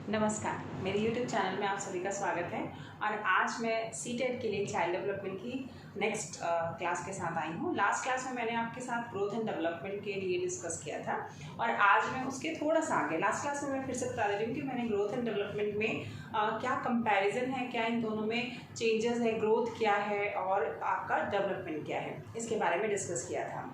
नमस्कार, मेरे YouTube channel में आप सभी का स्वागत है। और आज मैं सीटेट के लिए चाइल्ड डेवलपमेंट की नेक्स्ट क्लास के साथ आई हूँ। लास्ट क्लास में मैंने आपके साथ ग्रोथ एंड डेवलपमेंट के लिए डिस्कस किया था और आज मैं उसके थोड़ा सा आगे लास्ट क्लास में मैं फिर से बता दे रही हूँ कि मैंने ग्रोथ एंड डेवलपमेंट में क्या कंपैरिजन है, क्या इन दोनों में चेंजेस है, ग्रोथ क्या है और आपका डेवलपमेंट क्या है, इसके बारे में डिस्कस किया था।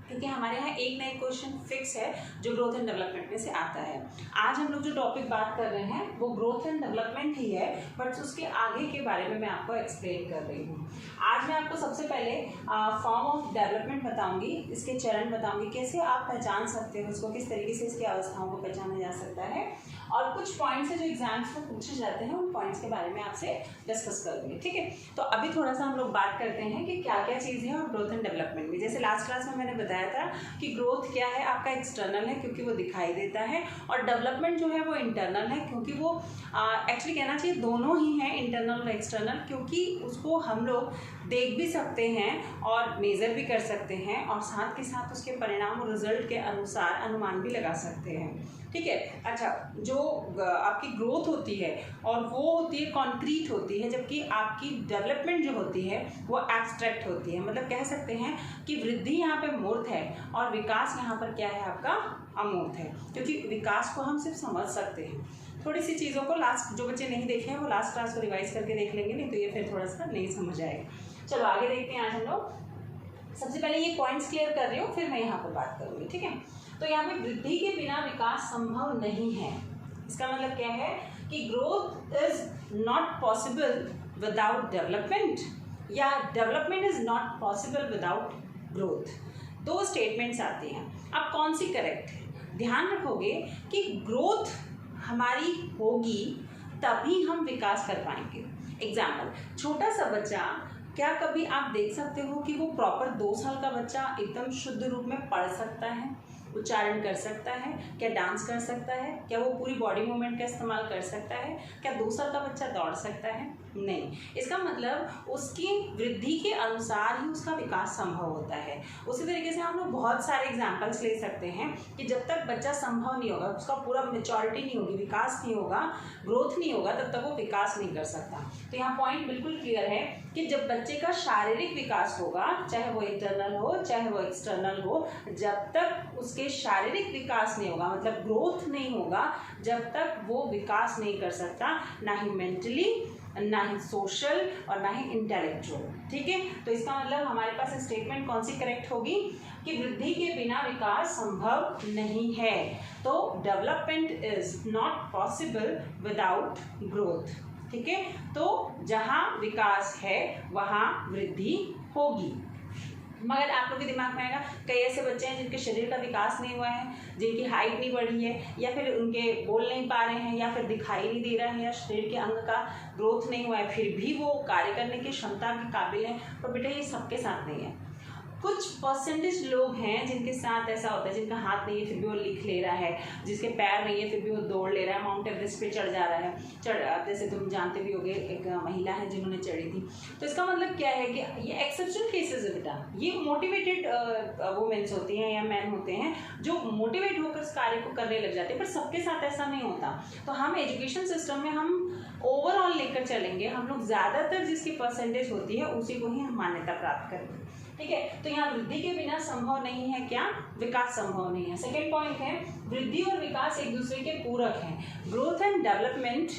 क्योंकि हमारे यहाँ एक ना एक क्वेश्चन फिक्स है जो ग्रोथ एंड डेवलपमेंट में से आता है। आज हम लोग जो टॉपिक बात कर रहे हैं वो ग्रोथ एंड डेवलपमेंट ही है, बट उसके आगे के बारे में मैं आपको एक्सप्लेन कर रही हूँ। आज मैं आपको सबसे पहले फॉर्म ऑफ डेवलपमेंट बताऊंगी, इसके चरण बताऊंगी, कैसे आप पहचान सकते हो इसको, किस तरीके से इसकी अवस्थाओं को पहचाना जा सकता है, और कुछ पॉइंट्स है जो एग्जाम्स में पूछे जाते हैं, उन पॉइंट्स के बारे में आपसे डिस्कस करूँगी। ठीक है, तो अभी थोड़ा सा हम लोग बात करते हैं कि क्या क्या चीज़ है और ग्रोथ एंड डेवलपमेंट में। जैसे लास्ट क्लास में मैंने बताया था कि ग्रोथ क्या है, आपका एक्सटर्नल है क्योंकि वो दिखाई देता है, और डेवलपमेंट जो है वो इंटरनल है क्योंकि वो एक्चुअली कहना चाहिए दोनों ही हैं, इंटरनल और एक्सटर्नल, क्योंकि उसको हम लोग देख भी सकते हैं और मेज़र भी कर सकते हैं और साथ के साथ उसके परिणाम और रिजल्ट के अनुसार अनुमान भी लगा सकते हैं। ठीक है, अच्छा, जो आपकी ग्रोथ होती है और वो होती है कॉन्क्रीट होती है, जबकि आपकी डेवलपमेंट जो होती है वो एब्स्ट्रैक्ट होती है। मतलब कह सकते हैं कि वृद्धि यहाँ पे मूर्त है और विकास यहाँ पर क्या है, आपका अमूर्त है, क्योंकि विकास को हम सिर्फ समझ सकते हैं। थोड़ी सी चीज़ों को लास्ट जो बच्चे नहीं देखे हैं वो लास्ट क्लास को रिवाइज करके देख लेंगे, नहीं तो ये फिर थोड़ा सा नहीं समझ आएगा। चलो आगे देखते हैं। आज हम लोग सबसे पहले ये पॉइंट्स क्लियर कर रही हूँ, फिर मैं यहाँ पर बात करूँगी। ठीक है, तो यहाँ पे वृद्धि के बिना विकास संभव नहीं है। इसका मतलब क्या है कि growth is not possible without development, या development is not possible without growth. दो स्टेटमेंट्स आती हैं, अब कौन सी करेक्ट है? ध्यान रखोगे कि ग्रोथ हमारी होगी तभी हम विकास कर पाएंगे। एग्जाम्पल, छोटा सा बच्चा, क्या कभी आप देख सकते हो कि वो प्रॉपर 2 साल का बच्चा एकदम शुद्ध रूप में पढ़ सकता है, उच्चारण कर सकता है? क्या डांस कर सकता है? क्या वो पूरी बॉडी मूवमेंट का इस्तेमाल कर सकता है? क्या 2 साल का बच्चा दौड़ सकता है? नहीं। इसका मतलब उसकी वृद्धि के अनुसार ही उसका विकास संभव होता है। उसी तरीके से हम लोग बहुत सारे एग्जाम्पल्स ले सकते हैं कि जब तक बच्चा संभव नहीं होगा, उसका पूरा मेच्योरिटी नहीं होगी, विकास नहीं होगा, ग्रोथ नहीं होगा, तब तक वो विकास नहीं कर सकता। तो यहाँ पॉइंट बिल्कुल क्लियर है कि जब बच्चे का शारीरिक विकास होगा, चाहे वो इंटरनल हो चाहे वो एक्सटर्नल हो, जब तक उसके शारीरिक विकास नहीं होगा, मतलब ग्रोथ नहीं होगा, जब तक वो विकास नहीं कर सकता, ना ही मेंटली, ना ही सोशल और ना ही इंटेलेक्चुअल। ठीक है, तो इसका मतलब हमारे पास स्टेटमेंट कौन सी करेक्ट होगी कि वृद्धि के बिना विकास संभव नहीं है। तो development is not possible without growth. ठीक है, तो जहाँ विकास है वहाँ वृद्धि होगी। मगर आप लोग के दिमाग में आएगा, कई ऐसे बच्चे हैं जिनके शरीर का विकास नहीं हुआ है, जिनकी हाइट नहीं बढ़ी है, या फिर उनके बोल नहीं पा रहे हैं, या फिर दिखाई नहीं दे रहा है, या शरीर के अंग का ग्रोथ नहीं हुआ है, फिर भी वो कार्य करने की क्षमता के काबिल है। पर बेटा ये सबके साथ नहीं है। कुछ परसेंटेज लोग हैं जिनके साथ ऐसा होता है, जिनका हाथ नहीं है फिर भी वो लिख ले रहा है, जिसके पैर नहीं है फिर भी वो दौड़ ले रहा है, माउंट एवरेस्ट पे चढ़ जा रहा है। जैसे तुम जानते भी होगे, एक महिला है जिन्होंने चढ़ी थी। तो इसका मतलब क्या है कि ये एक्सेप्शनल केसेस है बेटा। ये मोटिवेटेड वुमेन्स होती हैं या मैन होते हैं जो मोटिवेट होकर इस कार्य को करने लग जाते हैं, पर सबके साथ ऐसा नहीं होता। तो हम एजुकेशन सिस्टम में हम ओवरऑल लेकर चलेंगे, हम लोग ज़्यादातर जिसकी परसेंटेज होती है उसी को ही हम मान्यता प्राप्त करेंगे। ठीक है, तो यहाँ वृद्धि के बिना संभव नहीं है, क्या विकास संभव नहीं है। सेकेंड पॉइंट है, वृद्धि और विकास एक दूसरे के पूरक हैं। Growth and development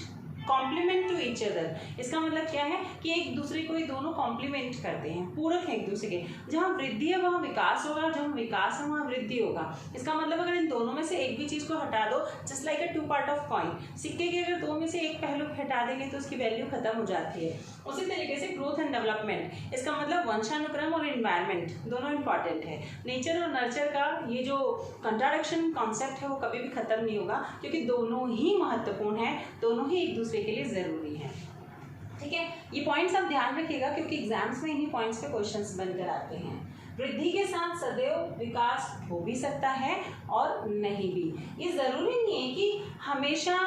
complement to each other. इसका मतलब क्या है कि एक दूसरे को ये दोनों कॉम्प्लीमेंट करते हैं, पूरक हैं एक दूसरे के। जहाँ वृद्धि है वहाँ विकास होगा, और जहाँ विकास है वहाँ वृद्धि होगा। इसका मतलब अगर इन दोनों में से एक भी चीज़ को हटा दो, just like a 2 part of coin, सिक्के के अगर 2 में से एक पहलू हटा देंगे तो उसकी वैल्यू खत्म हो जाती है। उसी तरीके से ग्रोथ एंड डेवलपमेंट, इसका मतलब वंशानुक्रम और इन्वायरमेंट दोनों इंपॉर्टेंट है। नेचर और नर्चर का ये जो कंट्राडिक्शन कॉन्सेप्ट है वो कभी भी खत्म नहीं होगा, क्योंकि दोनों ही महत्वपूर्ण है, दोनों ही एक दूसरे के लिए ज़रूरी है। ठीक है, ये पॉइंट्स आप ध्यान रखिएगा क्योंकि एग्जाम्स में इन्हीं पॉइंट्स पे क्वेश्चंस बनकर आते हैं। वृद्धि के साथ सदैव विकास हो भी सकता है और नहीं भी। ये ज़रूरी नहीं है कि हमेशा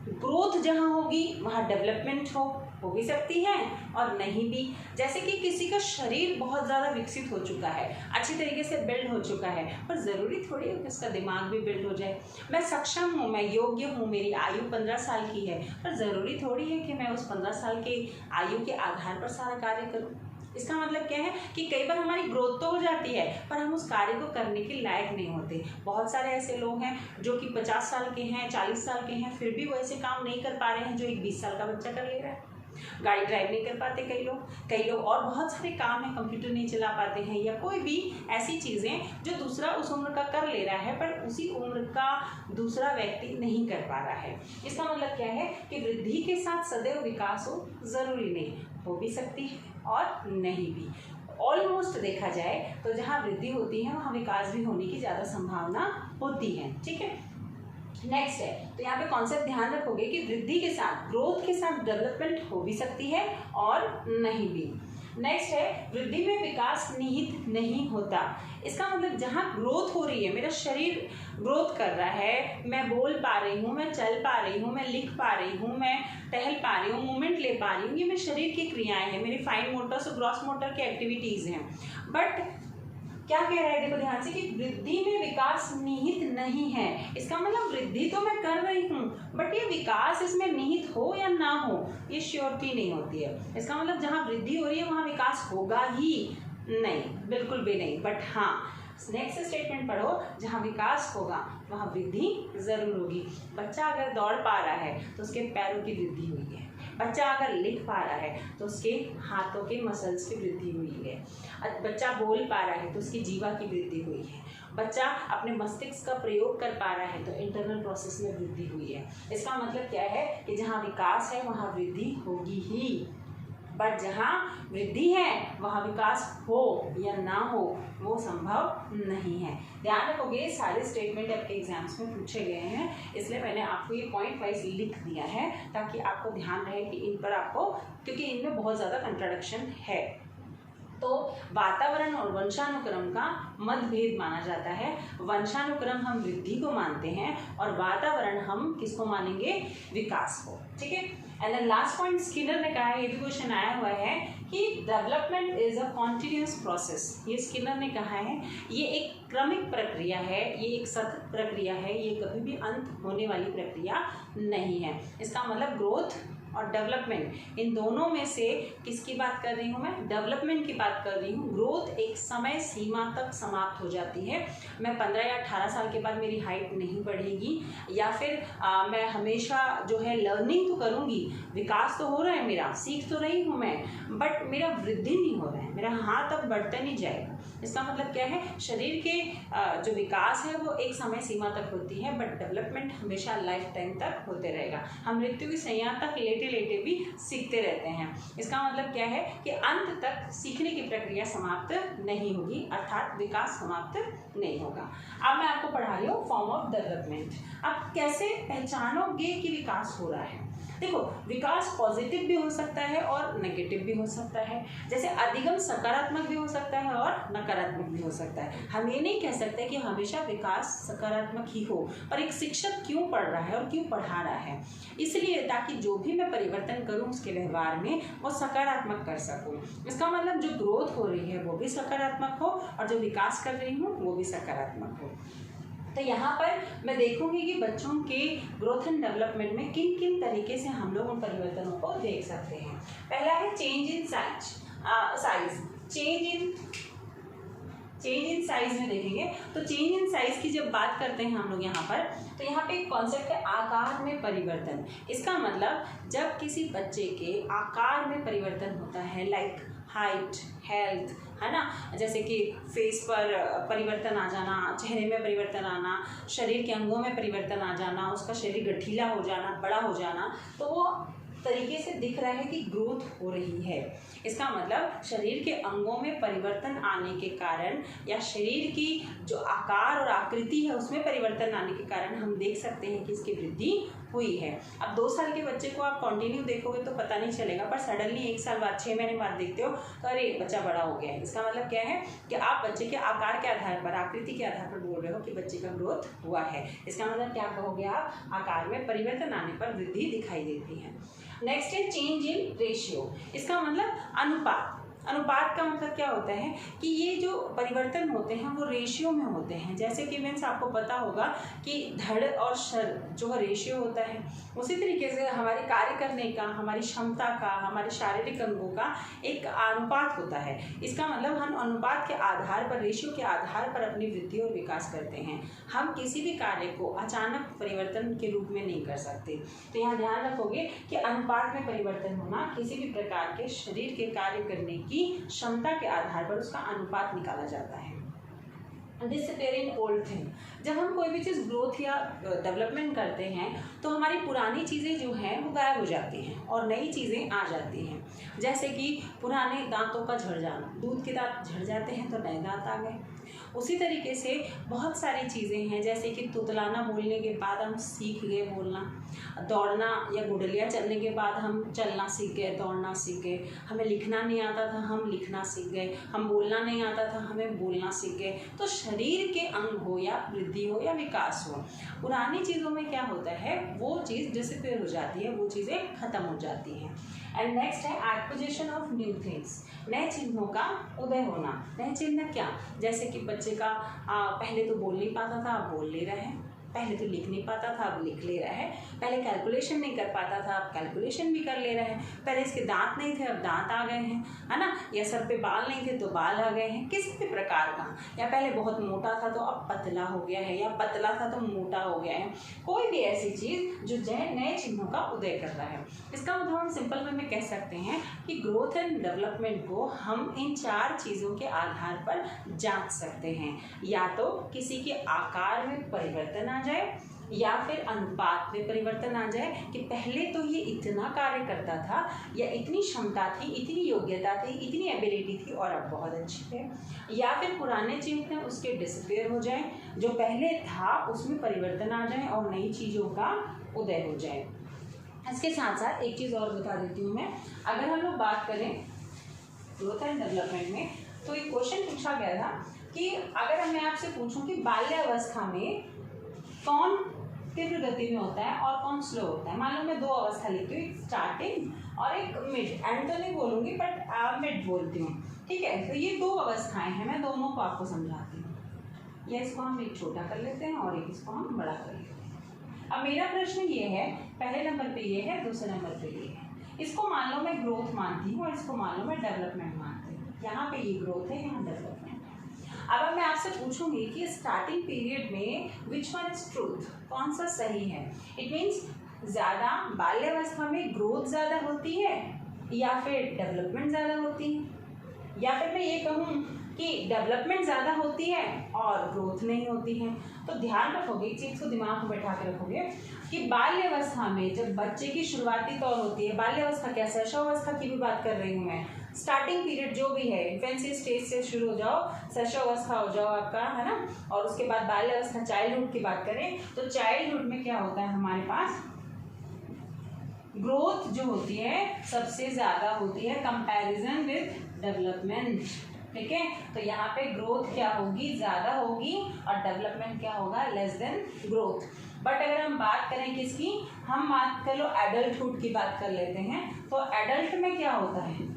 ग्रोथ जहाँ होगी वहाँ डेवलपमेंट हो, हो भी सकती हैं और नहीं भी। जैसे कि किसी का शरीर बहुत ज़्यादा विकसित हो चुका है, अच्छी तरीके से बिल्ड हो चुका है, पर ज़रूरी थोड़ी है कि उसका दिमाग भी बिल्ड हो जाए। मैं सक्षम हूँ, मैं योग्य हूँ, मेरी आयु 15 साल की है, पर ज़रूरी थोड़ी है कि मैं उस 15 साल के आयु के आधार पर सारा कार्य करूँ। इसका मतलब क्या है कि कई बार हमारी ग्रोथ तो हो जाती है पर हम उस कार्य को करने के लायक नहीं होते। बहुत सारे ऐसे लोग हैं जो कि 50 साल के हैं, 40 साल के हैं, फिर भी वो ऐसे काम नहीं कर पा रहे हैं जो एक 20 साल का बच्चा कर ले रहा है। गाड़ी ड्राइव नहीं कर पाते कई लोग और बहुत सारे काम है, कंप्यूटर नहीं चला पाते हैं, या कोई भी ऐसी चीज़ें जो दूसरा उस उम्र का कर ले रहा है पर उसी उम्र का दूसरा व्यक्ति नहीं कर पा रहा है। इसका मतलब क्या है कि वृद्धि के साथ सदैव विकास हो ज़रूरी नहीं, हो भी सकती है और नहीं भी। ऑलमोस्ट देखा जाए तो जहाँ वृद्धि होती है वहाँ विकास भी होने की ज़्यादा संभावना होती है। ठीक है, नेक्स्ट है, तो यहाँ पे कॉन्सेप्ट ध्यान रखोगे कि वृद्धि के साथ, ग्रोथ के साथ डेवलपमेंट हो भी सकती है और नहीं भी। नेक्स्ट है, वृद्धि में विकास निहित नहीं होता। इसका मतलब जहाँ ग्रोथ हो रही है, मेरा शरीर ग्रोथ कर रहा है, मैं बोल पा रही हूँ, मैं चल पा रही हूँ, मैं लिख पा रही हूँ, मैं टहल पा रही हूँ, मूवमेंट ले पा रही हूँ, ये मेरे शरीर की क्रियाएं हैं, मेरी फाइन मोटर्स और ग्रॉस मोटर की एक्टिविटीज़ हैं। बट क्या कह रहा है, देखो ध्यान से, कि वृद्धि में विकास निहित नहीं है। इसका मतलब वृद्धि तो मैं कर रही हूँ बट ये विकास इसमें निहित हो या ना हो ये श्योरिटी नहीं होती है। इसका मतलब जहाँ वृद्धि हो रही है वहाँ विकास होगा ही नहीं, बिल्कुल भी नहीं। बट हाँ, नेक्स्ट स्टेटमेंट पढ़ो, जहाँ विकास होगा वहाँ वृद्धि जरूर होगी। बच्चा अगर दौड़ पा रहा है तो उसके पैरों की वृद्धि हुई है, बच्चा अगर लिख पा रहा है तो उसके हाथों के मसल्स की वृद्धि हुई है, बच्चा बोल पा रहा है तो उसकी जीवा की वृद्धि हुई है, बच्चा अपने मस्तिष्क का प्रयोग कर पा रहा है तो इंटरनल प्रोसेस में वृद्धि हुई है। इसका मतलब क्या है कि जहाँ विकास है वहाँ वृद्धि होगी ही, बट जहाँ वृद्धि है वहाँ विकास हो या ना हो वो संभव नहीं है। ध्यान रखोगे, सारे स्टेटमेंट आपके एग्जाम्स में पूछे गए हैं, इसलिए मैंने आपको ये पॉइंट वाइज लिख दिया है ताकि आपको ध्यान रहे कि इन पर आपको, क्योंकि इनमें बहुत ज़्यादा कंट्राडिक्शन है। तो वातावरण और वंशानुक्रम का मतभेद माना जाता है। वंशानुक्रम हम वृद्धि को मानते हैं और वातावरण हम किसको मानेंगे, विकास को। ठीक है, and then last point Skinner ने कहा है, ये भी क्वेश्चन आया हुआ है कि development is a continuous process. ये स्किनर ने कहा है, ये एक क्रमिक प्रक्रिया है, ये एक सतत प्रक्रिया है, ये कभी भी अंत होने वाली प्रक्रिया नहीं है। इसका मतलब ग्रोथ और डेवलपमेंट, इन दोनों में से किसकी बात कर रही हूँ मैं, डेवलपमेंट की बात कर रही हूँ। ग्रोथ एक समय सीमा तक समाप्त हो जाती है। मैं 15 या 18 साल के बाद मेरी हाइट नहीं बढ़ेगी, या फिर मैं हमेशा जो है लर्निंग तो करूँगी, विकास तो हो रहा है मेरा, सीख तो रही हूँ मैं, बट मेरा वृद्धि नहीं हो रहा है, मेरा हाथ अब बढ़ता नहीं जाएगा। इसका मतलब क्या है, शरीर के जो विकास है वो एक समय सीमा तक होती है, बट डेवलपमेंट हमेशा लाइफ टाइम तक होते रहेगा। हम मृत्यु की सैया तक लेटे लेटे भी सीखते रहते हैं। इसका मतलब क्या है कि अंत तक सीखने की प्रक्रिया समाप्त नहीं होगी, अर्थात विकास समाप्त नहीं होगा। अब मैं आपको पढ़ा रही हूँ फॉर्म ऑफ डेवलपमेंट। अब कैसे पहचानोगे कि विकास हो रहा है। देखो, विकास पॉजिटिव भी हो सकता है और नेगेटिव भी हो सकता है। जैसे अधिगम सकारात्मक भी हो सकता है और नकारात्मक भी हो सकता है। हम ये नहीं कह सकते कि हमेशा विकास सकारात्मक ही हो, पर एक शिक्षक क्यों पढ़ रहा है और क्यों पढ़ा रहा है, इसलिए ताकि जो भी मैं परिवर्तन करूं उसके व्यवहार में वो सकारात्मक कर सकूं। इसका मतलब जो ग्रोथ हो रही है वो भी सकारात्मक हो और जो विकास कर रही हूँ वो भी सकारात्मक हो। तो यहाँ पर मैं देखूंगी कि बच्चों के ग्रोथ एंड डेवलपमेंट में किन किन तरीके से हम लोग उन परिवर्तनों को देख सकते हैं। पहला है change in size. Change in size में देखेंगे तो चेंज इन साइज की जब बात करते हैं हम लोग यहाँ पर, तो यहाँ पे एक कॉन्सेप्ट है आकार में परिवर्तन। इसका मतलब जब किसी बच्चे के आकार में परिवर्तन होता है, लाइक हाइट, हेल्थ, है ना, जैसे कि फेस पर परिवर्तन आ जाना, चेहरे में परिवर्तन आना, शरीर के अंगों में परिवर्तन आ जाना, उसका शरीर गठीला हो जाना, बड़ा हो जाना, तो वो तरीके से दिख रहा है कि ग्रोथ हो रही है। इसका मतलब शरीर के अंगों में परिवर्तन आने के कारण या शरीर की जो आकार और आकृति है उसमें परिवर्तन आने के कारण हम देख सकते हैं कि इसकी वृद्धि हुई है। अब 2 साल के बच्चे को आप कंटिन्यू देखोगे तो पता नहीं चलेगा, पर सडनली 1 साल बाद 6 महीने बाद देखते हो तो अरे बच्चा बड़ा हो गया है। इसका मतलब क्या है कि आप बच्चे के आकार के आधार पर, आकृति के आधार पर बोल रहे हो कि बच्चे का ग्रोथ हुआ है। इसका मतलब क्या कहोगे आप, आकार में परिवर्तन आने पर वृद्धि दिखाई देती है। नेक्स्ट है चेंज इन रेशियो। इसका मतलब अनुपात। अनुपात का मतलब क्या होता है कि ये जो परिवर्तन होते हैं वो रेशियो में होते हैं। जैसे कि मीन्स आपको पता होगा कि धड़ और शर जो रेशियो होता है, उसी तरीके से हमारे कार्य करने का, हमारी क्षमता का, हमारे शारीरिक अंगों का एक अनुपात होता है। इसका मतलब हम अनुपात के आधार पर, रेशियो के आधार पर अपनी वृद्धि और विकास करते हैं। हम किसी भी कार्य को अचानक परिवर्तन के रूप में नहीं कर सकते। तो यहाँ ध्यान रखोगे कि अनुपात में परिवर्तन होना किसी भी प्रकार के शरीर के कार्य करने की क्षमता के आधार पर उसका अनुपात निकाला जाता है। Disappear in old thing. जब हम कोई भी चीज़ ग्रोथ या डेवलपमेंट करते हैं तो हमारी पुरानी चीज़ें जो हैं वो गायब हो जाती हैं और नई चीज़ें आ जाती हैं। जैसे कि पुराने दांतों का झड़ जाना, दूध के दांत झड़ जाते हैं तो नए दांत आ गए। उसी तरीके से बहुत सारी चीज़ें हैं, जैसे कि तुतलाना बोलने के बाद हम सीख गए बोलना, दौड़ना या गुडलिया चलने के बाद हम चलना सीख गए, दौड़ना सीख गए। हमें लिखना नहीं आता था, हम लिखना सीख गए। हम बोलना नहीं आता था, हमें बोलना सीख गए। तो शरीर के अंग हो या वृद्धि हो या विकास हो, पुरानी चीज़ों में क्या होता है, वो चीज़ डिसअपियर हो जाती है, वो चीज़ें खत्म हो जाती हैं। एंड नेक्स्ट है एक्विजिशन ऑफ न्यू थिंग्स। नए चिन्हों का उदय होना। नए चिन्ह क्या, जैसे कि बच्चे का पहले तो बोल नहीं पाता था, अब बोल ले रहा है। पहले तो लिख नहीं पाता था, अब लिख ले रहा है। पहले कैलकुलेशन नहीं कर पाता था, अब कैलकुलेशन भी कर ले रहा है। पहले इसके दांत नहीं थे, अब दांत आ गए हैं, है ना। या सर पे बाल नहीं थे तो बाल आ गए हैं, किसी भी प्रकार का। या पहले बहुत मोटा था तो अब पतला हो गया है, या पतला था तो मोटा हो गया है। कोई भी ऐसी चीज़ जो नए चिन्हों का उदय कर रहा है। इसका मतलब हम सिंपल वे में कह सकते हैं कि ग्रोथ एंड डेवलपमेंट को हम इन 4 चीज़ों के आधार पर जांच सकते हैं। या तो किसी के आकार में परिवर्तन आ जाए, या फिर अनुपात में परिवर्तन आ जाए कि पहले तो ये इतना कार्य करता था, या इतनी क्षमता थी, इतनी योग्यता थी, इतनी एबिलिटी थी और अब बहुत अच्छी है। या फिर पुराने चिन्ह उसके डिसअपियर हो जाए, जो पहले था उसमें परिवर्तन आ जाए और नई चीज़ों का उदय हो जाए। इसके साथ साथ एक चीज़ और बता देती हूँ मैं। अगर हम लोग बात करें ग्रोथ एंड डेवलपमेंट में, तो एक क्वेश्चन पूछा गया था कि अगर मैं आपसे पूछूं कि बाल्यावस्था में कौन तीव्र गति में होता है और कौन स्लो होता है। मान लो मैं 2 अवस्था लिखती हूँ, एक स्टार्टिंग और एक मिड। एंड तो नहीं बोलूँगी बट मिड बोलती हूँ, ठीक है। तो ये 2 अवस्थाएं हैं, मैं दोनों को आपको समझाती हूँ। या इसको हम एक छोटा कर लेते हैं और एक इसको हम बड़ा कर लेते हैं। अब मेरा प्रश्न ये है, पहले नंबर पे ये है, दूसरे नंबर पे ये है। इसको मान लो मैं ग्रोथ मानती हूँ और इसको मान लो मैं डेवलपमेंट मानती हूँ। यहाँ पे ये ग्रोथ है, यहाँ डेवलपमेंट। अब मैं आपसे पूछूंगी कि स्टार्टिंग पीरियड में विच वन इज ट्रूथ, कौन सा सही है। इट मीन्स ज़्यादा बाल्यावस्था में ग्रोथ ज़्यादा होती है या फिर डेवलपमेंट ज़्यादा होती है, या फिर मैं ये कहूँ कि डेवलपमेंट ज़्यादा होती है और ग्रोथ नहीं होती है। तो ध्यान रखोगे, इस चीज़ को दिमाग में बैठा के रखोगे कि बाल्यावस्था में जब बच्चे की शुरुआती तौर होती है, बाल्यावस्था क्या शैशवावस्था की भी बात कर रही हूँ मैं, स्टार्टिंग पीरियड जो भी है, इन्फेंसी स्टेज से शुरू हो जाओ, शैशवावस्था हो जाओ आपका, है ना। और उसके बाद बाल्यावस्था, चाइल्डहुड की बात करें तो चाइल्डहुड में क्या होता है, हमारे पास ग्रोथ जो होती है सबसे ज़्यादा होती है कंपैरिजन विद डेवलपमेंट, ठीक है। तो यहाँ पे ग्रोथ क्या होगी, ज़्यादा होगी, और डेवलपमेंट क्या होगा, लेस देन ग्रोथ। बट अगर हम बात करें किसकी, हम बात कर लो एडल्टहुड की बात कर लेते हैं। तो एडल्ट में क्या होता है,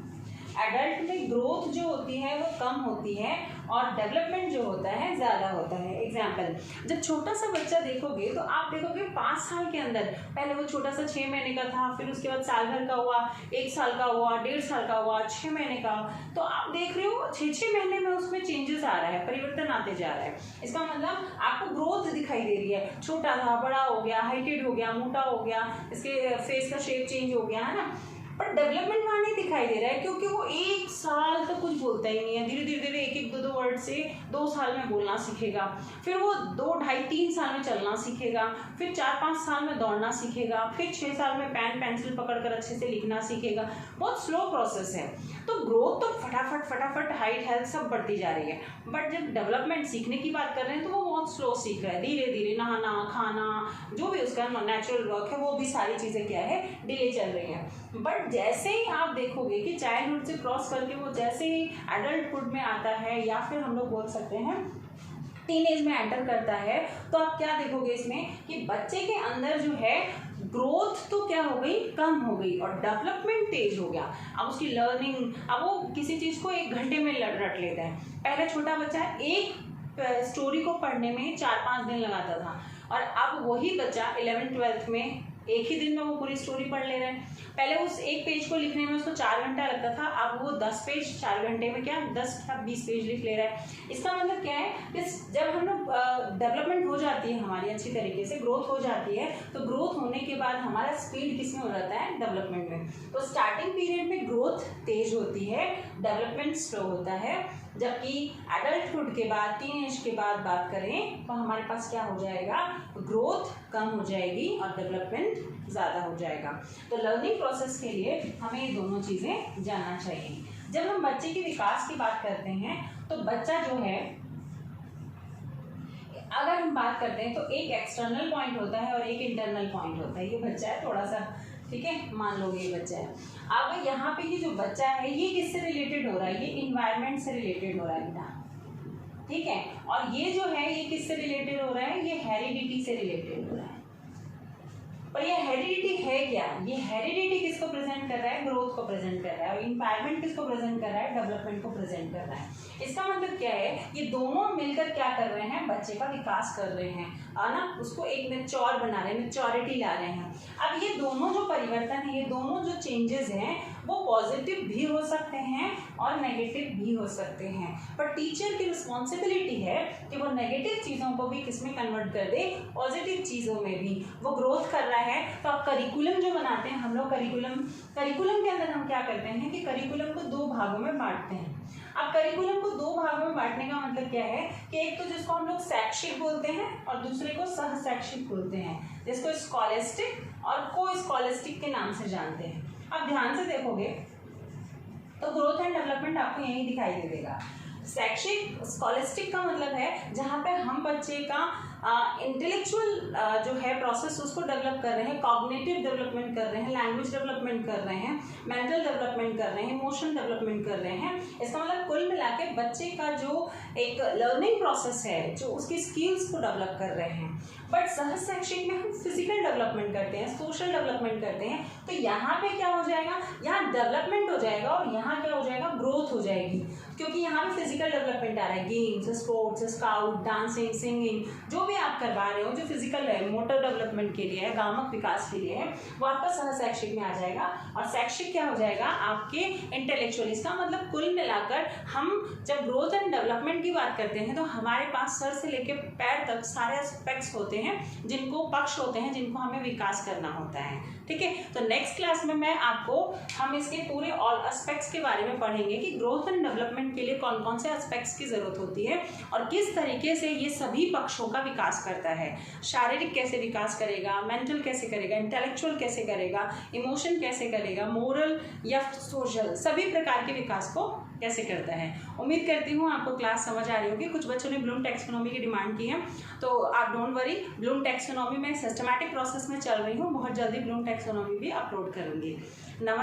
एडल्ट में ग्रोथ जो होती है वो कम होती है और डेवलपमेंट जो होता है ज़्यादा होता है। एग्जाम्पल, जब छोटा सा बच्चा देखोगे तो आप देखोगे 5 साल के अंदर, पहले वो छोटा सा 6 महीने का था, फिर उसके बाद साल भर का हुआ, 1 साल का हुआ, 1.5 साल का हुआ, 6 महीने का। तो आप देख रहे हो 6-6 महीने में उसमें चेंजेस आ रहा है, परिवर्तन आते जा रहा है। इसका मतलब आपको ग्रोथ दिखाई दे रही है, छोटा था बड़ा हो गया, हाइटेड हो गया, मोटा हो गया, इसके फेस का शेप चेंज हो गया, है ना। बट डेवलपमेंट वहाँ नहीं दिखाई दे रहा है, क्योंकि वो 1 साल तक कुछ बोलता ही नहीं है। धीरे धीरे धीरे 1-1, 2-2 वर्ड से 2 साल में बोलना सीखेगा, फिर वो 2, 2.5, 3 साल में चलना सीखेगा, फिर 4-5 साल में दौड़ना सीखेगा, फिर 6 साल में पेन पेंसिल पकड़कर अच्छे से लिखना सीखेगा। बहुत स्लो प्रोसेस है। तो ग्रोथ तो फटाफट फटाफट, हाइट हेल्थ सब बढ़ती जा रही है, बट जब डेवलपमेंट सीखने की बात कर रहे हैं तो वो बहुत स्लो सीख रहा है। धीरे धीरे नहाना, खाना, जो भी उसका नेचुरल वर्क है, वो भी सारी चीज़ें क्या है, डिले चल रही हैं। बट जैसे ही आप देखोगे कि चाइल्डहुड से क्रॉस करके वो जैसे ही एडल्टहुड में आता है, या फिर हम लोग बोल सकते हैं टीनेज में एंटर करता है, तो आप क्या देखोगे इसमें कि बच्चे के अंदर जो है ग्रोथ तो क्या हो गई, कम हो गई, और डेवलपमेंट तेज हो गया। अब उसकी लर्निंग, अब वो किसी चीज़ को 1 घंटे में रट लेता है। पहले छोटा बच्चा एक स्टोरी को पढ़ने में 4-5 दिन लगाता था, और अब वही बच्चा 11th-12th में एक ही दिन में वो पूरी स्टोरी पढ़ ले रहे हैं। पहले उस एक पेज को लिखने में उसको 4 घंटा लगता था, अब वो 10 पेज 4 घंटे में क्या 10-20 पेज लिख ले रहा है। इसका मतलब क्या है कि जब हम लोग डेवलपमेंट हो जाती है हमारी अच्छी तरीके से, ग्रोथ हो जाती है, तो ग्रोथ होने के बाद हमारा स्पीड किस में हो जाता है, डेवलपमेंट में। तो स्टार्टिंग पीरियड में ग्रोथ तेज होती है, डेवलपमेंट स्लो होता है। जबकि एडल्टहुड के बाद, टीनेज के बाद बात करें तो हमारे पास क्या हो जाएगा, ग्रोथ कम हो जाएगी और डेवलपमेंट ज़्यादा हो जाएगा। तो लर्निंग प्रोसेस के लिए हमें ये दोनों चीज़ें जानना चाहिए। जब हम बच्चे के विकास की बात करते हैं तो बच्चा जो है, अगर हम बात करते हैं तो एक एक्सटर्नल पॉइंट होता है और एक इंटरनल पॉइंट होता है। ये बच्चा है थोड़ा सा, ठीक है, मान लो ये बच्चा है। अब यहाँ पे ये जो बच्चा है ये किससे रिलेटेड हो रहा है, ये इन्वायरमेंट से रिलेटेड हो रहा है बेटा, ठीक है। और ये जो है ये किससे रिलेटेड हो रहा है, ये हेरिडिटी से रिलेटेड हो रहा है। पर ये हेरिडिटी है क्या, ये हेरिडिटी किसको प्रेजेंट कर रहा है, ग्रोथ को प्रेजेंट कर रहा है, और इन्वायरमेंट किसको प्रेजेंट कर रहा है, डेवलपमेंट को प्रेजेंट कर रहा है। इसका मतलब क्या है, ये दोनों मिलकर क्या कर रहे हैं, बच्चे का विकास कर रहे हैं, और ना उसको एक मैच्योर बना रहे हैं, मैच्योरिटी ला रहे हैं। अब ये दोनों जो परिवर्तन है, ये दोनों जो चेंजेस हैं, वो पॉजिटिव भी हो सकते हैं और नेगेटिव भी हो सकते हैं। पर टीचर की रिस्पॉन्सिबिलिटी है कि वो नेगेटिव चीज़ों को भी किसमें कन्वर्ट कर दे, पॉजिटिव चीज़ों में भी। वो ग्रोथ कर रहा है तो आप करिकुलम जो बनाते हैं, हम लोग करिकुलम के अंदर हम क्या करते हैं कि करिकुलम को 2 भागों में बांटते हैं। अब करिकुलम को 2 भागों में बांटने का मतलब क्या है कि एक तो जिसको हम लोग शैक्षिक बोलते हैं और दूसरे को सह शैक्षिक बोलते हैं, जिसको स्कॉलेस्टिक और को स्कॉलेस्टिक के नाम से जानते हैं। अब ध्यान से देखोगे तो ग्रोथ एंड डेवलपमेंट आपको यही दिखाई दे देगा। शैक्षिक स्कॉलेस्टिक का मतलब है जहाँ पे हम बच्चे का इंटेलेक्चुअल जो है प्रोसेस उसको डेवलप कर रहे हैं, कॉग्निटिव डेवलपमेंट कर रहे हैं, लैंग्वेज डेवलपमेंट कर रहे हैं, मेंटल डेवलपमेंट कर रहे हैं, इमोशन डेवलपमेंट कर रहे हैं। इसका मतलब कुल मिला के बच्चे का जो एक लर्निंग प्रोसेस है, जो उसकी स्किल्स को डेवलप कर रहे हैं। बट सह शैक्षिक में हम फिजिकल डेवलपमेंट करते हैं, सोशल डेवलपमेंट करते हैं। तो यहाँ पे क्या हो जाएगा, यहाँ डेवलपमेंट हो जाएगा और यहाँ क्या हो जाएगा, ग्रोथ हो जाएगी, क्योंकि यहाँ पे फिजिकल डेवलपमेंट आ रहा है, games, sports, scout, dancing, singing, जो भी आप करवा रहे हो, जो फिजिकल है, मोटर डेवलपमेंट के लिए है, गामक विकास के लिए है, वो आपका सह शैक्षिक में आ जाएगा। और शैक्षिक क्या हो जाएगा, आपके इंटेलेक्चुअल। इसका मतलब कुल मिलाकर हम जब ग्रोथ एंड डेवलपमेंट की बात करते हैं तो हमारे पास सर से लेकर पैर तक सारे एस्पेक्ट्स होते हैं, जिनको पक्ष होते हैं, जिनको हमें विकास करना होता है, ठीक है। तो नेक्स्ट क्लास में मैं आपको, हम इसके पूरे ऑल एस्पेक्ट्स के बारे में पढ़ेंगे कि ग्रोथ एंड डेवलपमेंट के लिए कौन कौन से एस्पेक्ट्स की जरूरत होती है और किस तरीके से ये सभी पक्षों का विकास करता है। शारीरिक कैसे विकास करेगा, मेंटल कैसे करेगा, इंटेलेक्चुअल कैसे करेगा, इमोशन कैसे करेगा, मोरल या सोशल, सभी प्रकार के विकास को कैसे करता है। उम्मीद करती हूँ आपको क्लास समझ आ रही होगी। कुछ बच्चों ने ब्लूम टैक्सोनॉमी की डिमांड की है, तो आप डोंट वरी, ब्लूम टैक्सोनॉमी में सिस्टमैटिक प्रोसेस में चल रही हूँ, बहुत जल्दी ब्लूम टैक्सोनॉमी भी अपलोड करूँगी। नमस्कार।